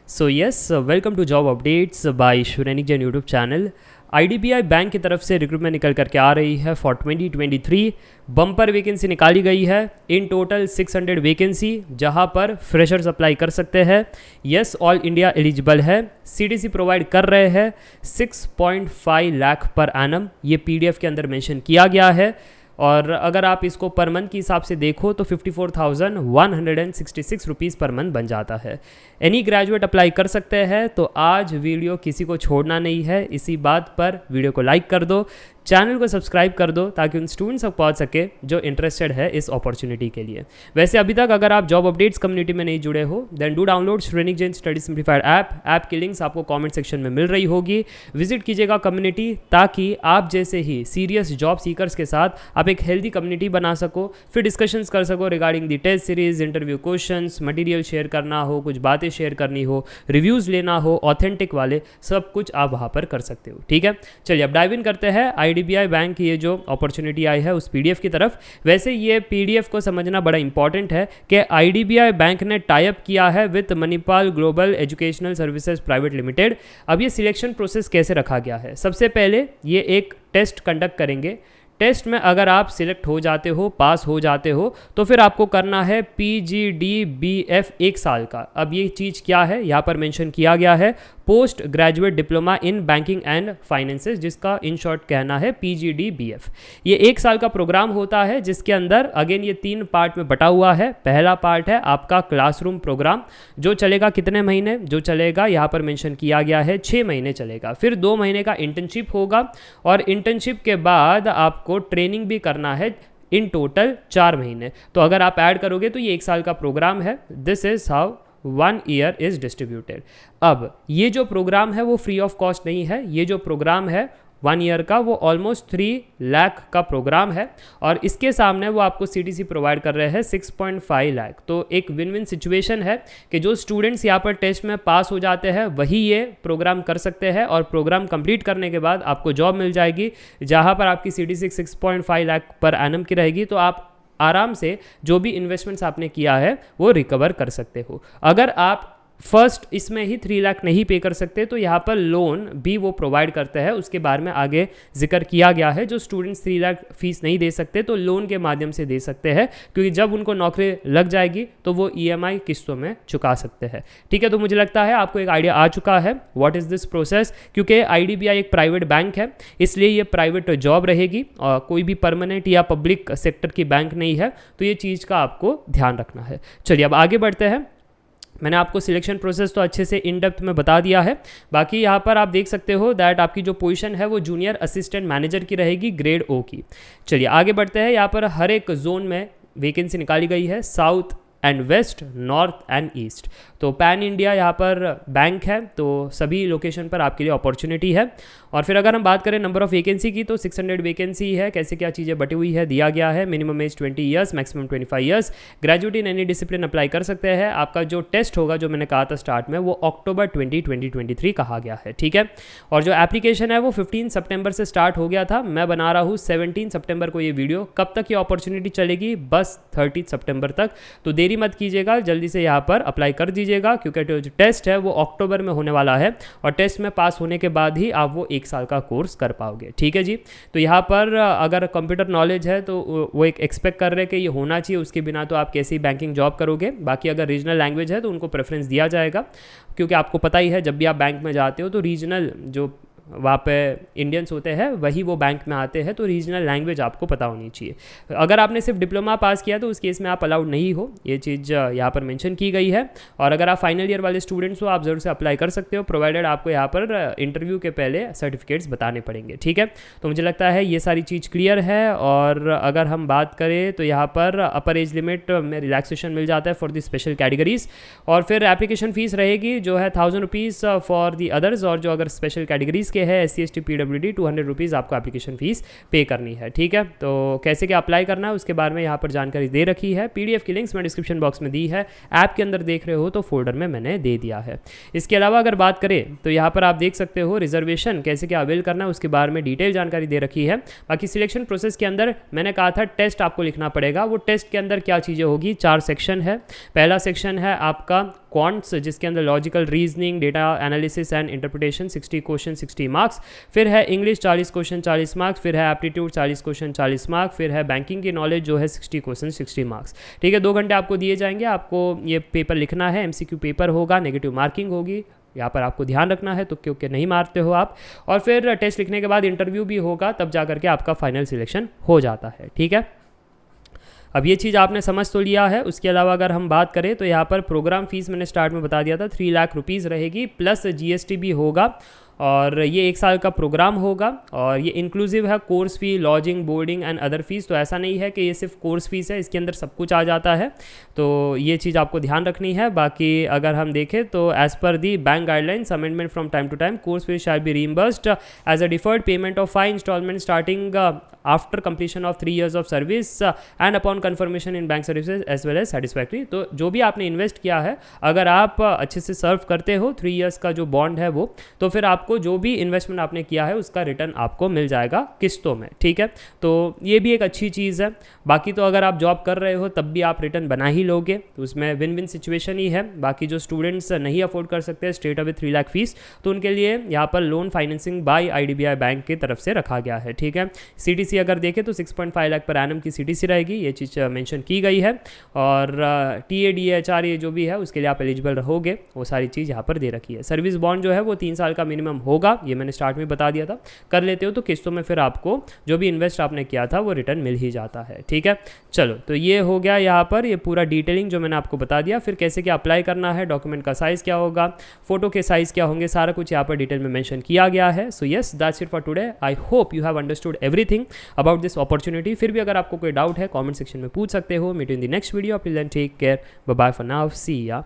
So yes, welcome to job updates by Shrenik Jain YouTube channel. IDBI bank की तरफ से recruitment निकल करके आ रही है फॉर 2023। बम्पर वैकेंसी निकाली गई है। इन टोटल 600 वैकेंसी, जहां पर फ्रेशर्स अप्लाई कर सकते हैं। यस, ऑल इंडिया एलिजिबल है। सीडीसी प्रोवाइड कर रहे हैं 6.5 लाख पर एनम, ये पीडीएफ के अंदर मेंशन किया गया है। और अगर आप इसको पर मंथ के हिसाब से देखो तो 54,166 रुपीज़ पर मंथ बन जाता है। एनी ग्रेजुएट अप्लाई कर सकते हैं। तो आज वीडियो किसी को छोड़ना नहीं है, इसी बात पर वीडियो को लाइक कर दो, चैनल को सब्सक्राइब कर दो ताकि उन स्टूडेंट्स तक पहुंच सके जो इंटरेस्टेड है इस अपॉर्चुनिटी के लिए। वैसे अभी तक अगर आप जॉब अपडेट्स कम्युनिटी में नहीं जुड़े हो then do download Shrenik Jain study simplified app की लिंक्स आपको कमेंट सेक्शन में मिल रही होगी। विजिट कीजिएगा कम्युनिटी, ताकि आप जैसे ही सीरियस जॉब सीकर्स के साथ आप एक हेल्दी कम्युनिटी बना सको, फिर डिस्कशंस कर सको regarding the test series, interview questions, material share करना हो, कुछ बातें शेयर करनी हो, रिव्यूज़ लेना हो ऑथेंटिक वाले, सब कुछ आप वहाँ पर कर सकते हो। ठीक है, चलिए अब डाइव इन करते हैं आईडीबीआई बैंक की ये जो अपॉर्चुनिटी आई है उस पीडीएफ की तरफ। वैसे ये पीडीएफ को समझना बड़ा इंपॉर्टेंट है कि आईडीबीआई बैंक ने टाई अप किया है with Manipal global educational services private limited. अब ये सिलेक्शन प्रोसेस कैसे रखा गया है, सबसे पहले ये एक टेस्ट कंडक्ट करेंगे। टेस्ट में अगर आप सिलेक्ट हो जाते हो, पास हो जाते हो, तो फिर आपको करना है PGDBF 1 साल का। अब ये चीज़ क्या है यहाँ पर मेंशन किया गया है, post graduate diploma in banking and finances, जिसका इन शॉर्ट कहना है PGDBF। ये 1 साल का प्रोग्राम होता है जिसके अंदर अगेन ये 3 पार्ट में बटा हुआ है। पहला पार्ट है आपका क्लासरूम प्रोग्राम, जो चलेगा कितने महीने, जो चलेगा यहाँ पर मेंशन किया गया है 6 महीने चलेगा। फिर 2 महीने का इंटर्नशिप होगा और इंटर्नशिप के बाद आपको ट्रेनिंग भी करना है, इन टोटल 4 महीने। तो अगर आप ऐड करोगे तो ये 1 साल का प्रोग्राम है। This is how 1 year is distributed. अब ये जो प्रोग्राम है वो फ्री ऑफ कॉस्ट नहीं है। ये जो प्रोग्राम है 1 ईयर का वो ऑलमोस्ट 3 लाख का प्रोग्राम है, और इसके सामने वो आपको सीडीसी प्रोवाइड कर रहे हैं 6.5 लाख। तो एक विन विन सिचुएशन है कि जो स्टूडेंट्स यहाँ पर टेस्ट में पास हो जाते हैं वही ये प्रोग्राम कर सकते हैं, और प्रोग्राम कंप्लीट करने के बाद आपको जॉब मिल जाएगी जहाँ पर आपकी सीडीसी 6.5 लाख पर एनम की रहेगी। तो आप आराम से जो भी इन्वेस्टमेंट्स आपने किया है वो रिकवर कर सकते हो। अगर आप फर्स्ट इसमें ही 3 लाख नहीं पे कर सकते तो यहाँ पर लोन भी वो प्रोवाइड करते हैं, उसके बारे में आगे जिक्र किया गया है। जो स्टूडेंट्स 3 लाख फीस नहीं दे सकते तो लोन के माध्यम से दे सकते हैं, क्योंकि जब उनको नौकरी लग जाएगी तो वो EMI किस्तों में चुका सकते हैं। ठीक है, तो मुझे लगता है आपको एक आइडिया आ चुका है व्हाट इज़ दिस प्रोसेस। क्योंकि आईडीबीआई एक प्राइवेट बैंक है, इसलिए ये प्राइवेट जॉब रहेगी और कोई भी परमानेंट या पब्लिक सेक्टर की बैंक नहीं है। तो ये चीज़ का आपको ध्यान रखना है। चलिए अब आगे बढ़ते हैं। मैंने आपको सिलेक्शन प्रोसेस तो अच्छे से इन डेप्थ में बता दिया है। बाकी यहाँ पर आप देख सकते हो दैट आपकी जो पोजीशन है वो जूनियर असिस्टेंट मैनेजर की रहेगी, ग्रेड O की। चलिए आगे बढ़ते हैं। यहाँ पर हर एक जोन में वैकेंसी निकाली गई है, south and west, north and east. तो पैन इंडिया यहाँ पर बैंक है, तो सभी लोकेशन पर आपके लिए अपॉर्चुनिटी है। और फिर अगर हम बात करें नंबर ऑफ वैकेंसी की तो 600 वैकेंसी है। कैसे क्या चीज़ें बटी हुई है दिया गया है। Minimum age 20 years, maximum 25 years. Graduate in any discipline apply कर सकते हैं। आपका जो टेस्ट होगा, जो मैंने कहा था स्टार्ट में, वो अक्टूबर 2023 कहा गया है। ठीक है, और जो एप्लीकेशन है वो 15 सितंबर से स्टार्ट हो गया था। मैं बना रहा हूँ 17 सितंबर को ये वीडियो। कब तक ये अपॉर्चुनिटी चलेगी? बस 30 सितंबर तक। तो देरी मत कीजिएगा, जल्दी से यहाँ पर अप्लाई कर दीजिएगा, क्योंकि जो टेस्ट है वो अक्टूबर में होने वाला है, और टेस्ट में पास होने के बाद ही आप वो 1 साल का कोर्स कर पाओगे। ठीक है जी। तो यहाँ पर अगर कंप्यूटर नॉलेज है तो वो एक एक्सपेक्ट कर रहे हैं कि ये होना चाहिए, उसके बिना तो आप कैसी बैंकिंग जॉब करोगे। बाकी अगर रीजनल लैंग्वेज है तो उनको प्रेफरेंस दिया जाएगा, क्योंकि आपको पता ही है जब भी आप बैंक में जाते हो तो रीजनल जो वहाँ पे इंडियंस होते हैं वही वो बैंक में आते हैं, तो रीजनल लैंग्वेज आपको पता होनी चाहिए। अगर आपने सिर्फ डिप्लोमा पास किया तो उस केस में आप अलाउड नहीं हो, ये चीज़ यहाँ पर मेंशन की गई है। और अगर आप फाइनल ईयर वाले स्टूडेंट्स हो आप ज़रूर से अप्लाई कर सकते हो, प्रोवाइडेड आपको यहाँ पर इंटरव्यू के पहले सर्टिफिकेट्स बताने पड़ेंगे। ठीक है, तो मुझे लगता है ये सारी चीज़ क्लियर है। और अगर हम बात करें तो यहाँ पर अपर एज लिमिट में रिलैक्सेशन मिल जाता है फॉर दी स्पेशल कैटेगरीज, और फिर एप्लीकेशन फ़ीस रहेगी जो है 1000 रुपीज़ फॉर दी अदर्स, और जो अगर स्पेशल कैटेगरीज के है SC ST PWD 200 रुपीज़ आपको एप्लीकेशन फ़ीस पे करनी है। ठीक है, तो कैसे क्या अप्लाई करना है उसके बारे में यहाँ पर जानकारी दे रखी है। PDF की लिंक्स मैं डिस्क्रिप्शन बॉक्स में दी है, ऐप के अंदर देख रहे हो तो फोल्डर में मैंने दे दिया है। इसके अलावा अगर बात करें तो यहाँ पर आप देख सकते हो रिजर्वेशन कैसे क्या अवेल करना है उसके बारे में डिटेल जानकारी दे रखी है। बाकी सिलेक्शन प्रोसेस के अंदर मैंने कहा था टेस्ट आपको लिखना पड़ेगा। वो टेस्ट के अंदर क्या चीज़ें होगी, 4 सेक्शन है। पहला सेक्शन है आपका क्वांट्स जिसके अंदर logical reasoning, data analysis and interpretation 60 question 60 marks, फिर है इंग्लिश 40 क्वेश्चन 40 मार्क्स, फिर है एप्टीट्यूड 40 क्वेश्चन 40 मार्क्स, फिर है बैंकिंग की नॉलेज जो है 60 क्वेश्चन 60 मार्क्स। ठीक है, 2 घंटे आपको दिए जाएंगे, आपको ये पेपर लिखना है, MCQ पेपर होगा, नेगेटिव मार्किंग होगी, यहाँ पर आपको ध्यान रखना है तो क्योंकि नहीं मारते हो आप। और फिर टेस्ट लिखने के बाद इंटरव्यू भी होगा, तब जा करके आपका फाइनल सिलेक्शन हो जाता है। ठीक है, अब ये चीज़ आपने समझ तो लिया है। उसके अलावा अगर हम बात करें तो यहाँ पर प्रोग्राम फीस मैंने स्टार्ट में बता दिया था 3 लाख रुपीज़ रहेगी, प्लस GST भी होगा, और ये 1 साल का प्रोग्राम होगा, और ये इंक्लूसिव है course fee, lodging, boarding and other fees. तो ऐसा नहीं है कि ये सिर्फ कोर्स फीस है, इसके अंदर सब कुछ आ जाता है, तो ये चीज़ आपको ध्यान रखनी है। बाकी अगर हम देखें तो as per the bank guidelines amendment from time to time, course fees shall be reimbursed as a deferred payment of 5 instalment starting after completion of 3 years of service and upon confirmation in bank services as well as satisfactory. तो जो भी आपने invest किया है, अगर आप अच्छे से सर्व करते हो 3 years का जो बॉन्ड है वो, तो फिर आपको जो भी इन्वेस्टमेंट आपने किया है उसका रिटर्न आपको मिल जाएगा किस्तों में। ठीक है, तो ये भी एक अच्छी चीज़ है। बाकी तो अगर आप जॉब कर रहे हो तब भी आप रिटर्न बना ही लोगे, तो उसमें विन विन सिचुएशन ही है। बाकी जो स्टूडेंट्स नहीं अफोर्ड कर सकते स्ट्रेट अवे 3 लाख फीस, तो उनके लिए यहाँ पर loan financing by IDBI bank की तरफ से रखा गया है। ठीक है, CTC अगर देखें तो 6.5 लाख पर एनम की CTC रहेगी, ये चीज़ मेंशन की गई है, और TA DHR ये जो भी है उसके लिए आप एलिजिबल रहोगे, वो सारी चीज़ यहाँ पर दे रखी है। सर्विस बॉन्ड जो है वो 3 साल का मिनिमम होगा, ये मैंने स्टार्ट में बता दिया था। कर लेते हो तो किस्तों में फिर आपको जो भी इन्वेस्ट आपने किया था वो रिटर्न मिल ही जाता है। ठीक है, चलो तो ये हो गया यहाँ पर ये पूरा डिटेलिंग जो मैंने आपको बता दिया। फिर कैसे क्या अप्लाई करना है, डॉक्यूमेंट का साइज़ क्या होगा, फोटो के साइज़ क्या होंगे, सारा कुछ यहाँ पर डिटेल में मेंशन किया गया है। So yes, that's it for today. I hope you have understood everything about this opportunity. फिर भी अगर आपको कोई डाउट है कमेंट सेक्शन में पूछ सकते हो। Meet in the next video, till then take care, bye bye for now, see या।